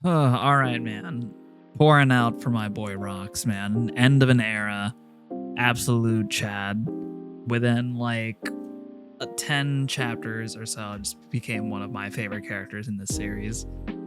All right, man. Pouring out for my boy Rocks, man. End of an era. Absolute Chad. Within like 10 chapters or so, just became one of my favorite characters in this series.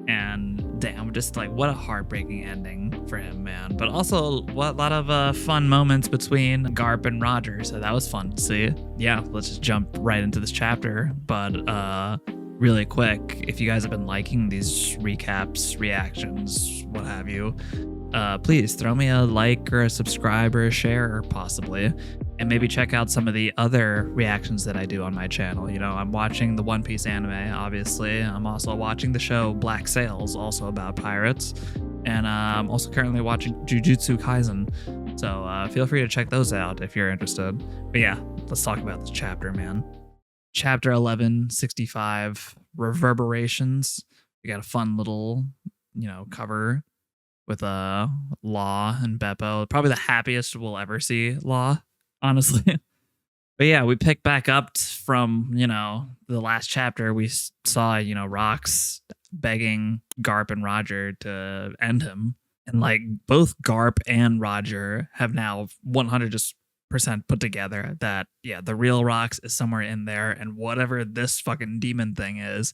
And damn, just like what a heartbreaking ending for him, man. But also a lot of fun moments between Garp and Roger. So that was fun to see. Yeah, let's just jump right into this chapter. But really quick, if you guys have been liking these recaps, reactions, what have you, please throw me a like or a subscribe or a share, possibly. And maybe check out some of the other reactions that I do on my channel. You know, I'm watching the One Piece anime, obviously. I'm also watching the show Black Sails, also about pirates. And I'm also currently watching Jujutsu Kaisen. So feel free to check those out if you're interested. But yeah, let's talk about this chapter, man. Chapter 1165, Reverberations. We got a fun little, cover with Law and Beppo. Probably the happiest we'll ever see Law, honestly. But yeah, we pick back up from, the last chapter. We saw, Rocks begging Garp and Roger to end him. And like both Garp and Roger have now 100% put together that, yeah, the real Rocks is somewhere in there. And whatever this fucking demon thing is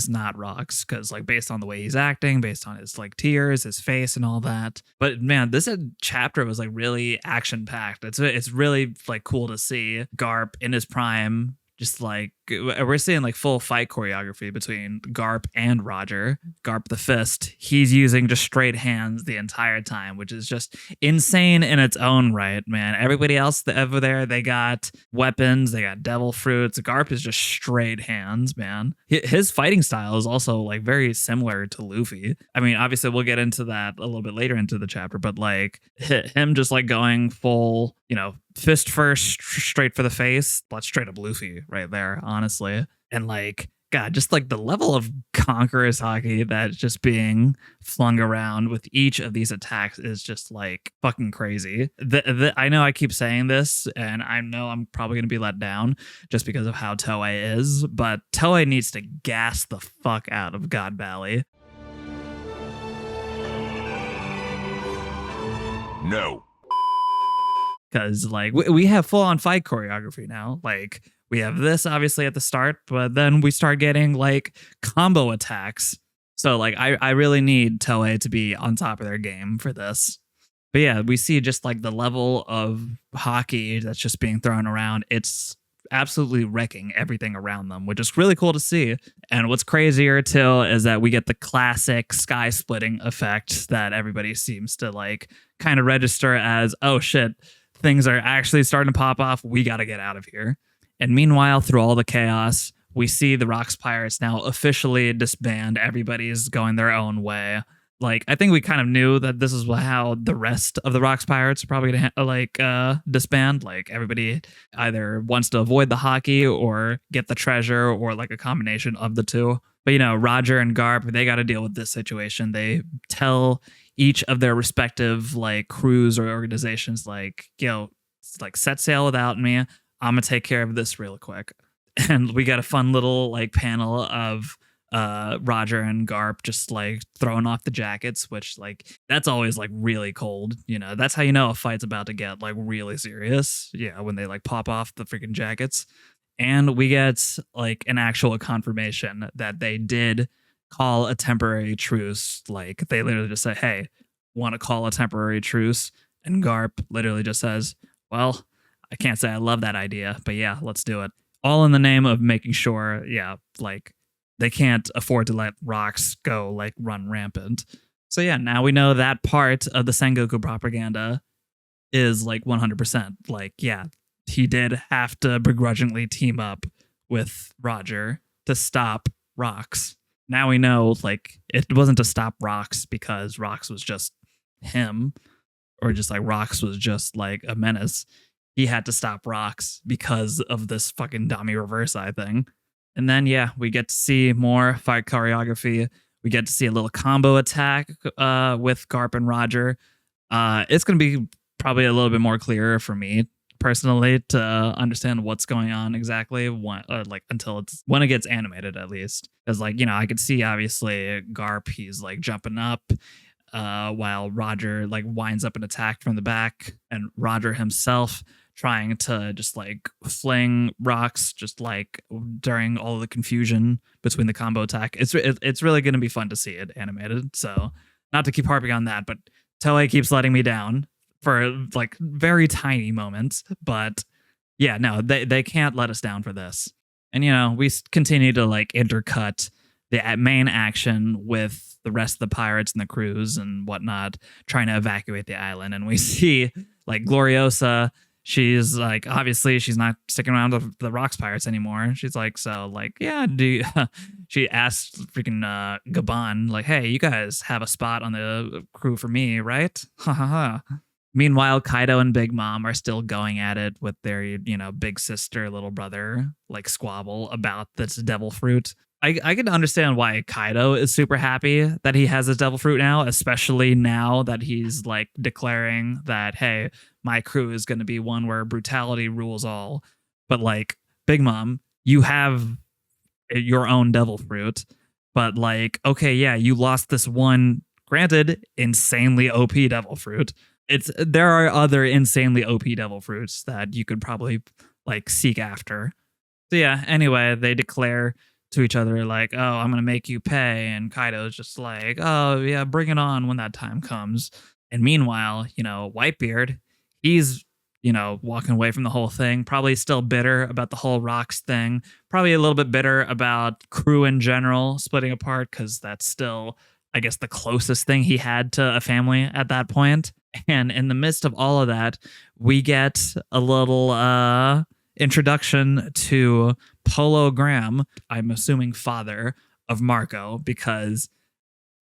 not Rocks. Because like based on the way he's acting, based on his like tears, his face and all that. But man, this chapter was like really action packed. It's really like cool to see Garp in his prime. Just like we're seeing like full fight choreography between Garp and Roger. Garp the Fist, he's using just straight hands the entire time, which is just insane in its own right, man. Everybody else over there, they got weapons, they got devil fruits. Garp is just straight hands, man. His fighting style is also like very similar to Luffy. I mean, obviously we'll get into that a little bit later into the chapter, but like him just like going full, fist first, straight for the face. That's straight up Luffy right there, honestly. And like, God, just like the level of conqueror's hockey that's just being flung around with each of these attacks is just like fucking crazy. I know I keep saying this, and I know I'm probably going to be let down just because of how Toei is, but Toei needs to gas the fuck out of God Valley. No. Because like we have full on fight choreography now. Like we have this obviously at the start, but then we start getting like combo attacks. So like I really need Toei to be on top of their game for this. But yeah, we see just like the level of hockey that's just being thrown around. It's absolutely wrecking everything around them, which is really cool to see. And what's crazier too is that we get the classic sky splitting effect that everybody seems to like kind of register as, oh shit, things are actually starting to pop off. We got to get out of here. And meanwhile, through all the chaos, we see the Rocks Pirates now officially disband. Everybody's going their own way. Like, I think we kind of knew that this is how the rest of the Rocks Pirates are probably going to disband. Like, everybody either wants to avoid the hockey or get the treasure or like a combination of the two. But, Roger and Garp, they got to deal with this situation. They tell each of their respective like crews or organizations like, like set sail without me. I'm gonna take care of this real quick. And we got a fun little like panel of Roger and Garp just like throwing off the jackets, which like that's always like really cold. That's how you know a fight's about to get like really serious. Yeah, when they like pop off the freaking jackets. And we get like an actual confirmation that they did call a temporary truce. Like they literally just say, hey, want to call a temporary truce? And Garp literally just says, well, I can't say I love that idea, but yeah, let's do it. All in the name of making sure, yeah, like they can't afford to let Rocks go like run rampant. So yeah, now we know that part of the Sengoku propaganda is like 100%. Like, yeah, he did have to begrudgingly team up with Roger to stop Rocks. Now we know, like, it wasn't to stop Rocks because Rocks was just him, or just like Rocks was just like a menace. He had to stop Rocks because of this fucking dummy reverse eye thing. And then, yeah, we get to see more fight choreography. We get to see a little combo attack with Garp and Roger. It's going to be probably a little bit more clearer for me personally to understand what's going on exactly. Like until it's when it gets animated, at least, because like I could see obviously Garp, he's like jumping up, while Roger like winds up an attack from the back, and Roger himself trying to just like fling rocks, just like during all of the confusion between the combo attack. It's really going to be fun to see it animated. So not to keep harping on that, but Toei keeps letting me down for like very tiny moments, but yeah, no, they can't let us down for this. And we continue to like intercut the main action with the rest of the pirates and the crews and whatnot trying to evacuate the island. And we see like Gloriosa. She's like, obviously she's not sticking around with the Rocks Pirates anymore. She's like, so like, yeah, she asked freaking Gabon, like, hey, you guys have a spot on the crew for me, right? Ha ha ha. Meanwhile, Kaido and Big Mom are still going at it with their, big sister, little brother, like squabble about this devil fruit. I can understand why Kaido is super happy that he has his devil fruit now, especially now that he's like declaring that, hey, my crew is going to be one where brutality rules all. But like, Big Mom, you have your own devil fruit, but like, okay, yeah, you lost this one, granted, insanely OP devil fruit. There are other insanely OP devil fruits that you could probably like seek after. So yeah, anyway, they declare to each other like, oh, I'm gonna make you pay, and Kaido's just like, oh yeah, bring it on when that time comes. And meanwhile, Whitebeard, he's walking away from the whole thing, probably still bitter about the whole rocks thing, probably a little bit bitter about crew in general splitting apart, because that's still, I guess, the closest thing he had to a family at that point. And in the midst of all of that, we get a little introduction to Polo Graham, I'm assuming father of Marco, because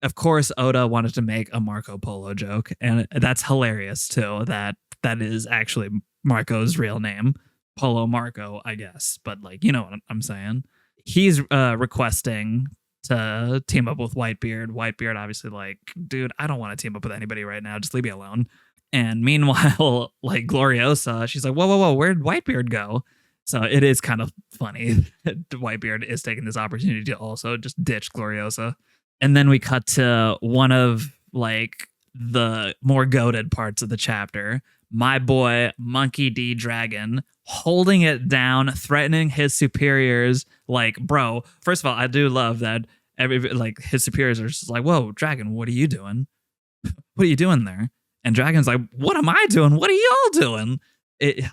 of course Oda wanted to make a Marco Polo joke, and that's hilarious too, that is actually Marco's real name. Polo Marco, I guess, but like, you know what I'm saying. He's requesting to team up with Whitebeard. Whitebeard obviously like, dude, I don't want to team up with anybody right now, just leave me alone. And meanwhile, like Gloriosa, she's like, whoa, where'd Whitebeard go? So it is kind of funny that Whitebeard is taking this opportunity to also just ditch Gloriosa. And then we cut to one of like the more goated parts of the chapter. My boy, Monkey D. Dragon, holding it down, threatening his superiors. Like, bro, first of all, I do love that his superiors are just like, whoa, Dragon, what are you doing? What are you doing there? And Dragon's like, what am I doing? What are y'all doing?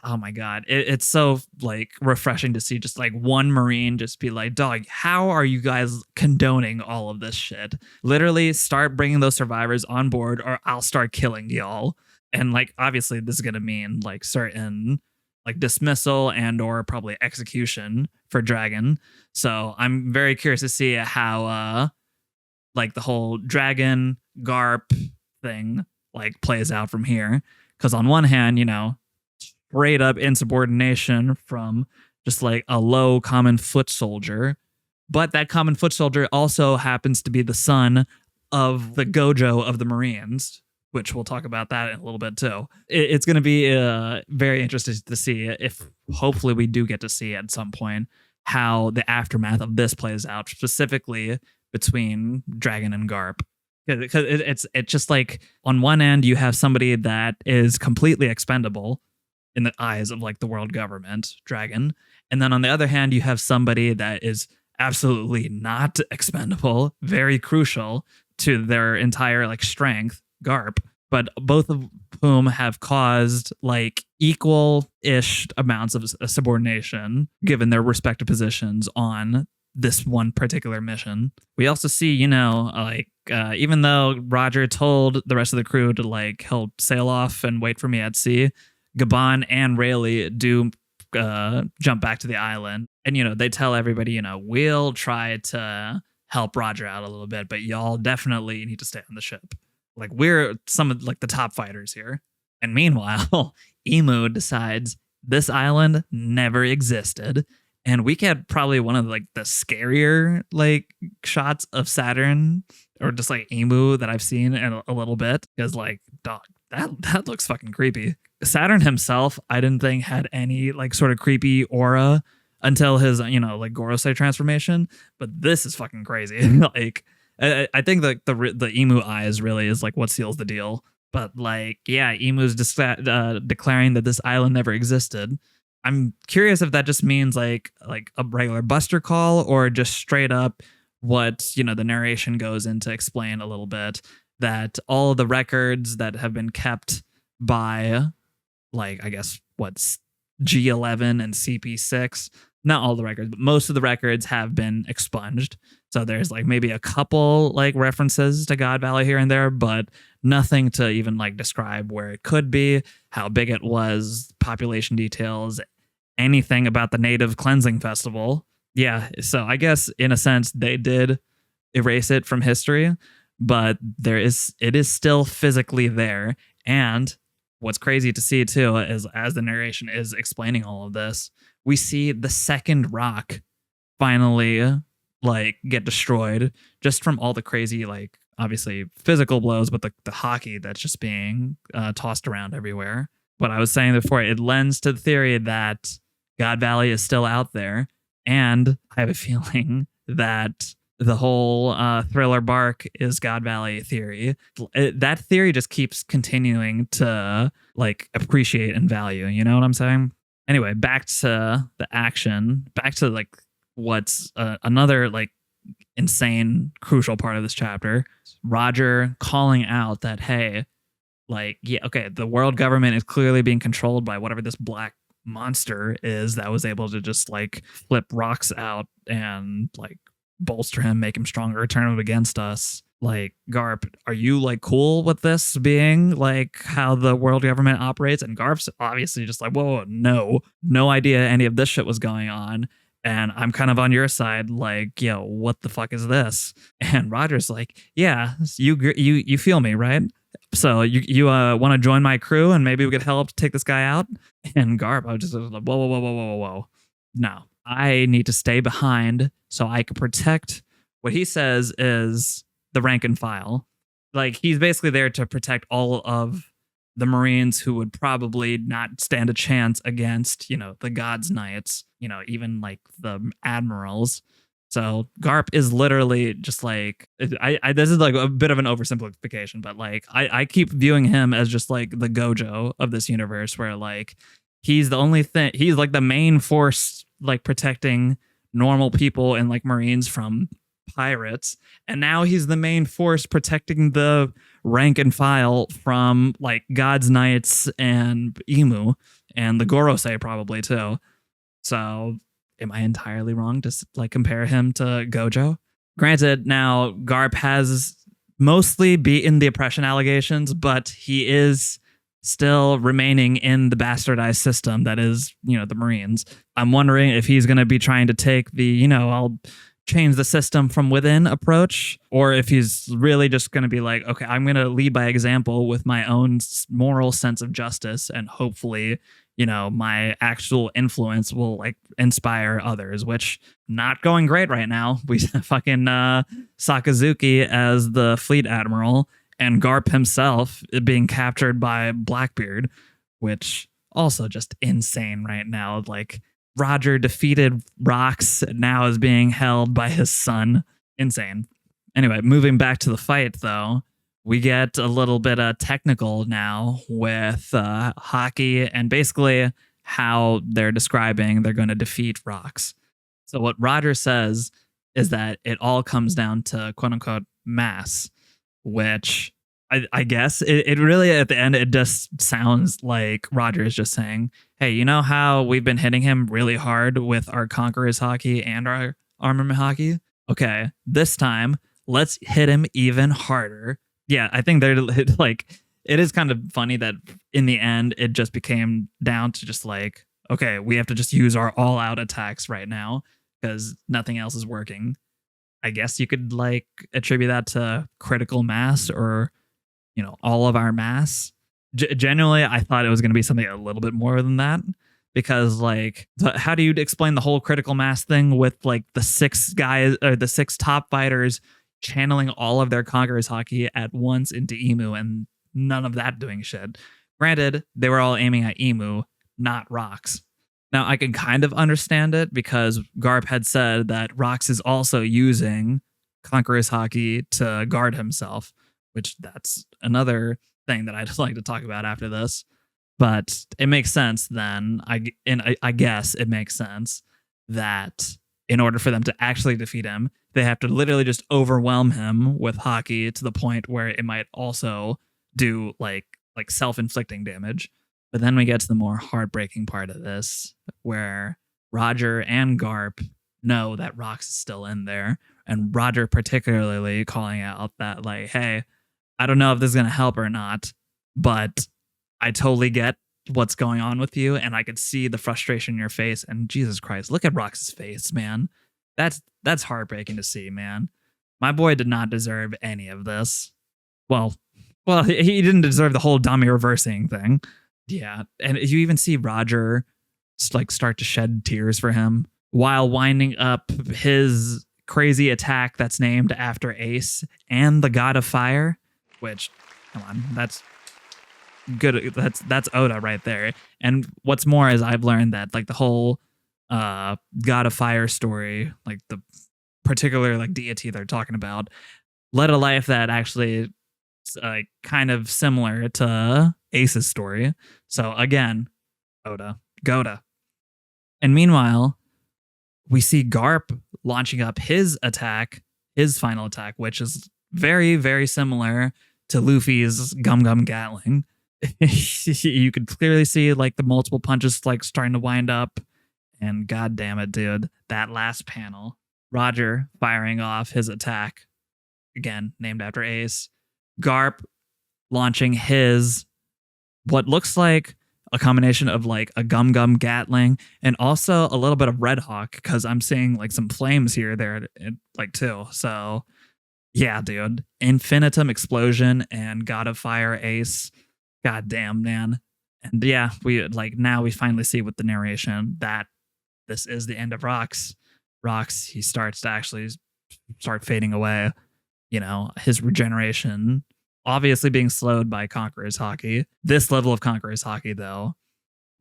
Oh my god, it's so like refreshing to see just like one Marine just be like, dog, how are you guys condoning all of this shit? Literally start bringing those survivors on board or I'll start killing y'all. And like, obviously this is gonna mean like certain like dismissal and or probably execution for Dragon. So I'm very curious to see how like the whole Dragon Garp thing like plays out from here. Because on one hand, straight up insubordination from just like a low common foot soldier. But that common foot soldier also happens to be the son of the Gojo of the Marines, which we'll talk about that in a little bit too. It's going to be very interesting to see if hopefully we do get to see at some point how the aftermath of this plays out, specifically between Dragon and Garp. Because it's just like on one end you have somebody that is completely expendable in the eyes of like the world government, Dragon, and then on the other hand you have somebody that is absolutely not expendable, very crucial to their entire like strength, Garp, but both of whom have caused like equal-ish amounts of subordination given their respective positions on this one particular mission. We also see, even though Roger told the rest of the crew to like help sail off and wait for me at sea, Gabon and Rayleigh do jump back to the island. And, they tell everybody, we'll try to help Roger out a little bit, but y'all definitely need to stay on the ship. Like, we're some of like the top fighters here. And meanwhile, Emu decides this island never existed. And we get probably one of like the scarier like shots of Saturn or just like Emu that I've seen in a little bit, because like, dog, that looks fucking creepy. Saturn himself, I didn't think had any like sort of creepy aura until his, like Gorosei transformation. But this is fucking crazy. Like, I think the emu eyes really is like what seals the deal. But like, yeah, emu's declaring that this island never existed. I'm curious if that just means like a regular Buster call or just straight up what the narration goes in to explain a little bit that all of the records that have been kept by like I guess what's G11 and CP6, not all the records, but most of the records have been expunged. So there's like maybe a couple like references to God Valley here and there, but nothing to even like describe where it could be, how big it was, population details, anything about the native cleansing festival. Yeah, so I guess in a sense they did erase it from history, but it is still physically there. And what's crazy to see too is as the narration is explaining all of this, we see the second rock finally like get destroyed just from all the crazy like obviously physical blows, but the hockey that's just being tossed around everywhere. What I was saying before, it lends to the theory that God Valley is still out there. And I have a feeling that the whole Thriller Bark is God Valley theory. That theory just keeps continuing to like appreciate and value. You know what I'm saying? Anyway, back to the action. Back to like what's another like insane crucial part of this chapter. Roger calling out that, hey, like, yeah, okay, the world government is clearly being controlled by whatever this black monster is that was able to just like flip rocks out and like bolster him, make him stronger, turn him against us. Like, Garp, are you like cool with this being like how the world government operates? And Garp's obviously just like, whoa, no idea any of this shit was going on. And I'm kind of on your side, like, yo, what the fuck is this? And Roger's like, yeah, you feel me, right? So you want to join my crew and maybe we could help take this guy out? And Garp, I was just like, whoa. No, I need to stay behind so I can protect what he says is the rank and file. Like, he's basically there to protect all of the Marines who would probably not stand a chance against, the God's Knights, even like the admirals. So Garp is literally just like, this is like a bit of an oversimplification, but like I keep viewing him as just like the Gojo of this universe, where like he's the only thing, he's like the main force, like protecting normal people and like Marines from pirates. And now he's the main force protecting the rank and file from like God's Knights and Emu and the Gorosei probably too. So am I entirely wrong to like compare him to Gojo? Granted, now Garp has mostly beaten the oppression allegations, but he is still remaining in the bastardized system that is, the Marines. I'm wondering if he's going to be trying to take the, I'll change the system from within approach, or if he's really just going to be like, okay, I'm going to lead by example with my own moral sense of justice, and hopefully, my actual influence will like inspire others, which not going great right now. We fucking Sakazuki as the fleet admiral and Garp himself being captured by Blackbeard, which also just insane right now. Like, Roger defeated Rox, now is being held by his son. Insane. Anyway, moving back to the fight, though, we get a little bit technical now with hockey and basically how they're describing they're going to defeat Rox. So what Roger says is that it all comes down to quote-unquote mass, which I guess it really, at the end, it just sounds like Roger is just saying, hey, you know how we've been hitting him really hard with our Conqueror's hockey and our armament hockey? Okay, this time, let's hit him even harder. Yeah, I think they're like, it is kind of funny that in the end, it just became down to just like, okay, we have to just use our all out attacks right now because nothing else is working. I guess you could like attribute that to critical mass or, all of our mass. Genuinely, I thought it was going to be something a little bit more than that, because like, how do you explain the whole critical mass thing with like the 6 guys or the 6 top fighters channeling all of their Conqueror's hockey at once into Emu and none of that doing shit. Granted, they were all aiming at Emu, not Rocks. Now, I can kind of understand it because Garp had said that Rocks is also using Conqueror's Haki to guard himself, which that's another thing that I'd like to talk about after this. But it makes sense then. I guess it makes sense that in order for them to actually defeat him, they have to literally just overwhelm him with Haki to the point where it might also do like self-inflicting damage. But then we get to the more heartbreaking part of this, where Roger and Garp know that Rox is still in there, and Roger particularly calling out that, like, hey, I don't know if this is going to help or not, but I totally get what's going on with you, and I could see the frustration in your face. And Jesus Christ, look at Rox's face, man. That's heartbreaking to see, man. My boy did not deserve any of this. Well, he didn't deserve the whole dummy reversing thing. Yeah, and you even see Roger like start to shed tears for him while winding up his crazy attack that's named after Ace and the God of Fire, which, come on, that's good. That's Oda right there. And what's more is I've learned that like the whole God of Fire story, like the particular like deity they're talking about, led a life that actually kind of similar to Ace's story. So again, Oda, Goda. And meanwhile, we see Garp launching up his attack, his final attack, which is very, very similar to Luffy's Gum Gum Gatling. You could clearly see like the multiple punches like starting to wind up. And god damn it, dude, that last panel, Roger firing off his attack, again, named after Ace, Garp launching his, what looks like a combination of like a Gum Gum Gatling and also a little bit of Red Hawk, because I'm seeing like some flames here, there, like too. So yeah, dude, Infinitum Explosion and God of Fire Ace. God damn, man. And yeah, we like now we finally see with the narration that this is the end of Rox. Rox, he starts to actually start fading away. You know, his regeneration obviously being slowed by Conqueror's Haki. This level of Conqueror's Haki, though,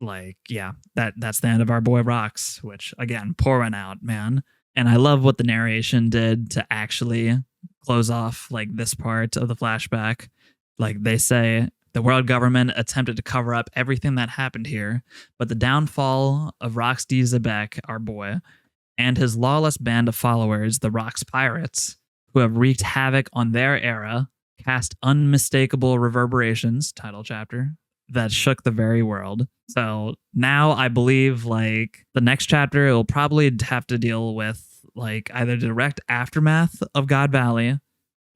like, yeah, that's the end of our boy Rox, which, again, pouring out, man. And I love what the narration did to actually close off, like, this part of the flashback. Like, they say, the world government attempted to cover up everything that happened here, but the downfall of Rox D. Zebek, our boy, and his lawless band of followers, the Rox Pirates, who have wreaked havoc on their era, cast unmistakable reverberations, title chapter, that shook the very world. So now I believe like the next chapter, it'll probably have to deal with like either direct aftermath of God Valley,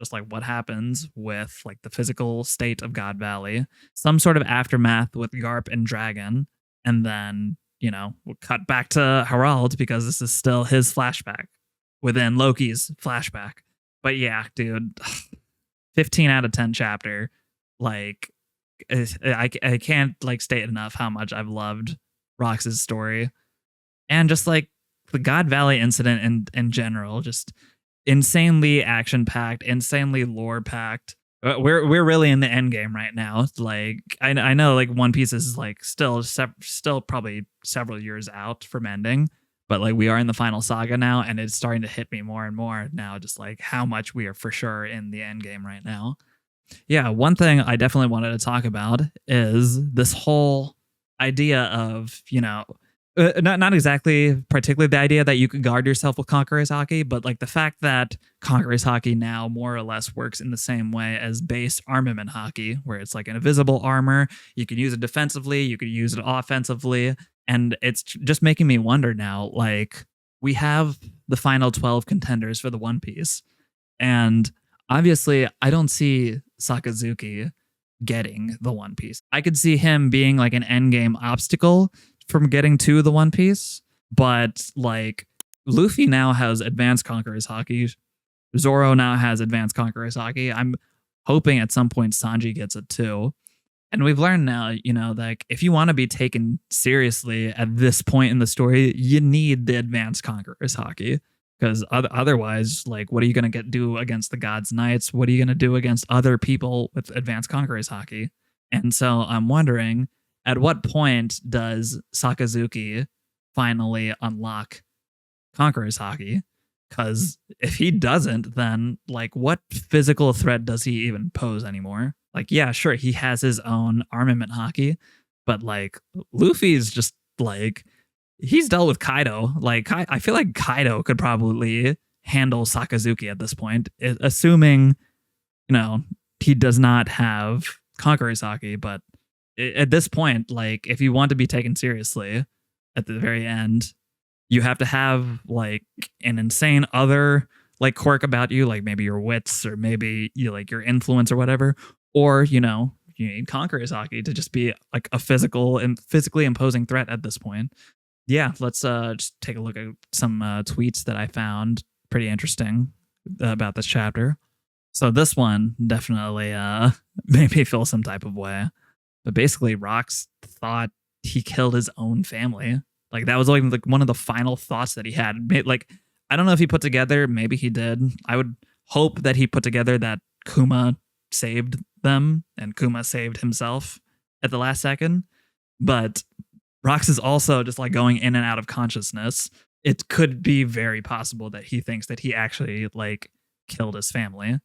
just like what happens with like the physical state of God Valley, some sort of aftermath with Garp and Dragon, and then, you know, we'll cut back to Harald because this is still his flashback within Loki's flashback. But yeah, dude, 15 out of 10 chapter. Like, I can't like state enough how much I've loved Rox's story. And just like the God Valley incident in general, just insanely action-packed, insanely lore-packed. We're really in the end game right now. Like, I know like One Piece is like still probably several years out from ending. But like we are in the final saga now, and it's starting to hit me more and more now, just like how much we are for sure in the end game right now. Yeah, one thing I definitely wanted to talk about is this whole idea of, you know, not exactly particularly the idea that you could guard yourself with Conqueror's Haki, but like the fact that Conqueror's Haki now more or less works in the same way as base armament Haki, where it's like an invisible armor. You can use it defensively, you can use it offensively. And it's just making me wonder now, like, we have the final 12 contenders for the One Piece. And obviously, I don't see Sakazuki getting the One Piece. I could see him being like an endgame obstacle from getting to the One Piece. But, like, Luffy now has advanced Conqueror's Haki. Zoro now has advanced Conqueror's Haki. I'm hoping at some point Sanji gets it too. And we've learned now, you know, like if you want to be taken seriously at this point in the story, you need the advanced Conqueror's Haki. Because otherwise, like, what are you gonna do against the God's Knights? What are you gonna do against other people with advanced Conqueror's Haki? And so I'm wondering, at what point does Sakazuki finally unlock Conqueror's Haki? Because if he doesn't, then like, what physical threat does he even pose anymore? Like, yeah, sure, he has his own armament haki, but like, Luffy's just like, he's dealt with Kaido. Like, I feel like Kaido could probably handle Sakazuki at this point, assuming, he does not have Conqueror's Haki. But at this point, like, if you want to be taken seriously at the very end, you have to have like an insane other like quirk about you, like maybe your wits or maybe you like your influence or whatever, or you need Conqueror's Haki to just be like a physically imposing threat at this point. Yeah, let's just take a look at some tweets that I found pretty interesting about this chapter. So this one definitely made me feel some type of way. But basically, Rox thought he killed his own family. Like, that was like one of the final thoughts that he had. Like, I don't know if he put together, maybe he did. I would hope that he put together that Kuma saved them and Kuma saved himself at the last second. But Rox is also just like going in and out of consciousness. It could be very possible that he thinks that he actually like killed his family,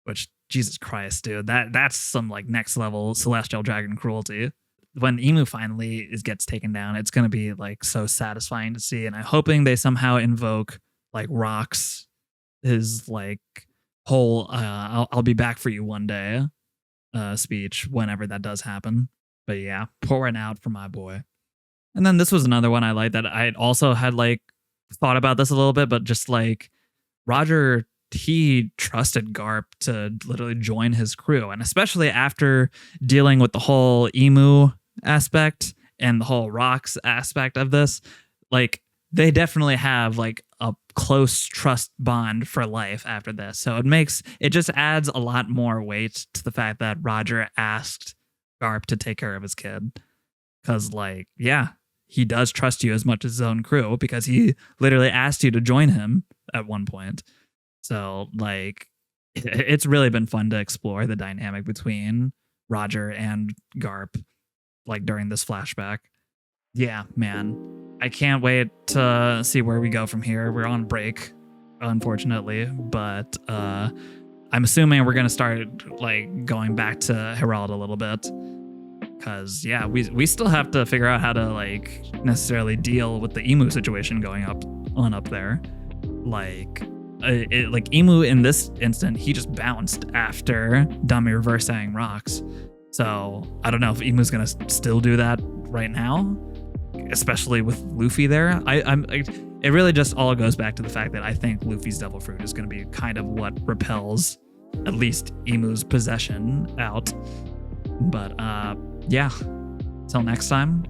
which, Jesus Christ, dude, that's some like next level celestial dragon cruelty. When Imu finally gets taken down, it's going to be like so satisfying to see. And I'm hoping they somehow invoke like Rox, his like whole I'll be back for you one day speech whenever that does happen. But yeah, pouring out for my boy. And then this was another one I liked that I also had like thought about this a little bit, but just like Roger, he trusted Garp to literally join his crew. And especially after dealing with the whole Emu aspect and the whole Rox aspect of this, like they definitely have like a close trust bond for life after this. So it just adds a lot more weight to the fact that Roger asked Garp to take care of his kid. Because like, yeah, he does trust you as much as his own crew because he literally asked you to join him at one point. So like, it's really been fun to explore the dynamic between Roger and Garp, like during this flashback. Yeah, man, I can't wait to see where we go from here. We're on break, unfortunately, but I'm assuming we're gonna start like going back to Herald a little bit. Because yeah, we still have to figure out how to like necessarily deal with the Emu situation going up there. Like Emu in this instant, he just bounced after Dami reverse saying Rox. So I don't know if Emu's gonna still do that right now, especially with Luffy there. It really just all goes back to the fact that I think Luffy's Devil Fruit is gonna be kind of what repels at least Emu's possession out. But yeah, till next time,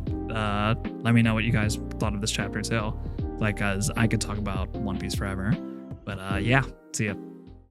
let me know what you guys thought of this chapter too. Like, cause I could talk about One Piece forever. But yeah, see ya.